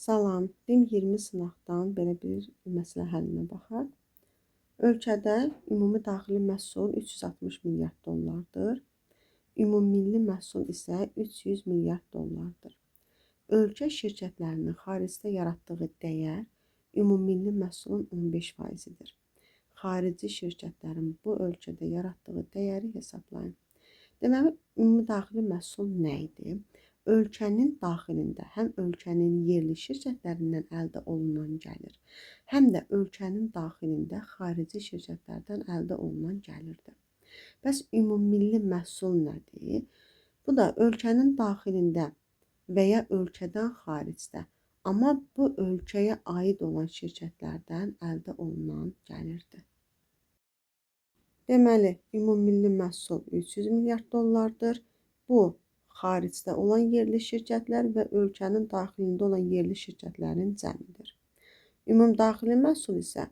Salam, DİM 20 sınaqdan belə bir məsələ həllinə baxaq. Ölkədə ümumi daxili məhsul 360 milyard dollardır. Ümummilli məhsul isə 300 milyard dollardır. Ölkə şirkətlərinin xaricdə yaratdığı dəyər ümummilli məhsulun 15%-dir. Xarici şirkətlərin bu ölkədə yaratdığı dəyəri hesablayın. Deməli, ümumi daxili məhsul nə idi? Ölkənin daxilində həm ölkənin yerli şirkətlərindən əldə olunan gəlir, həm də ölkənin daxilində xarici şirkətlərdən əldə olunan gəlirdir. Bəs ümummilli məhsul nədir? Bu da ölkənin daxilində və ya ölkədən xaricdə, amma bu ölkəyə aid olan şirkətlərdən əldə olunan gəlirdir. Deməli, ümummilli məhsul 300 milyard dollardır. Bu, xaricdə olan yerli şirkətlər və ölkənin daxilində olan yerli şirkətlərin cəmidir. Ümumdaxili məhsul isə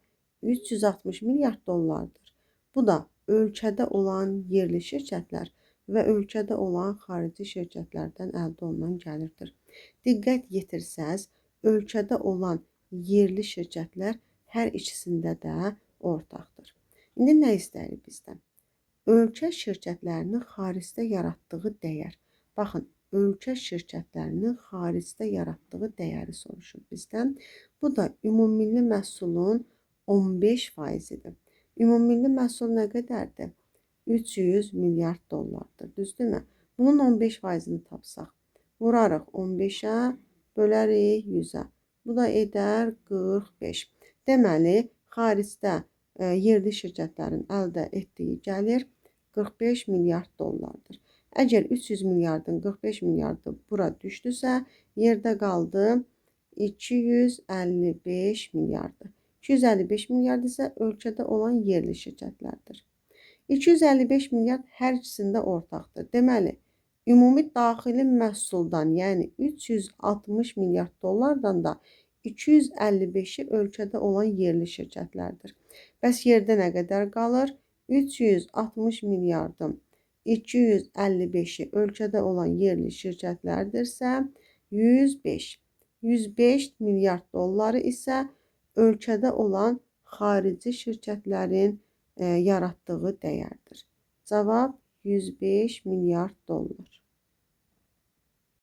360 milyard dollardır. Bu da ölkədə olan yerli şirkətlər və ölkədə olan xarici şirkətlərdən əldə olunan gəlirdir. Diqqət yetirsəz, ölkədə olan yerli şirkətlər hər ikisində də ortaqdır. İndi nə istəyirik bizdən? Ölkə şirkətlərinin xaricdə yaratdığı dəyər. Baxın, ölkə şirkətlərinin xaricdə yaratdığı dəyəri soruşur bizdən. Bu da ümummilli məhsulun 15%-dir. Ümummilli məhsul nə qədərdir? 300 milyard dollardır, düzdürmü? Bunun 15%-ni tapsaq, vurarıq 15-ə, bölərik 100-ə. Bu da edər 45. Deməli, xaricdə yerli şirkətlərin əldə etdiyi gəlir 45 milyard dollardır. Əgər 300 milyardın 45 milyardı bura düşdüsə, yerdə qaldı 255 milyardır. 255 milyard isə ölkədə olan yerli şirkətlərdir. 255 milyard hər ikisində ortaqdır. Deməli, ümumi daxili məhsuldan, yəni 360 milyard dollardan da 255-i ölkədə olan yerli şirkətlərdir. Bəs yerdə nə qədər qalır? 360 milyardın 255-i ölkədə olan yerli şirkətlərdirsə 105. 105 milyard dolları isə ölkədə olan xarici şirkətlərin yaratdığı dəyərdir. Cavab 105 milyard dollar.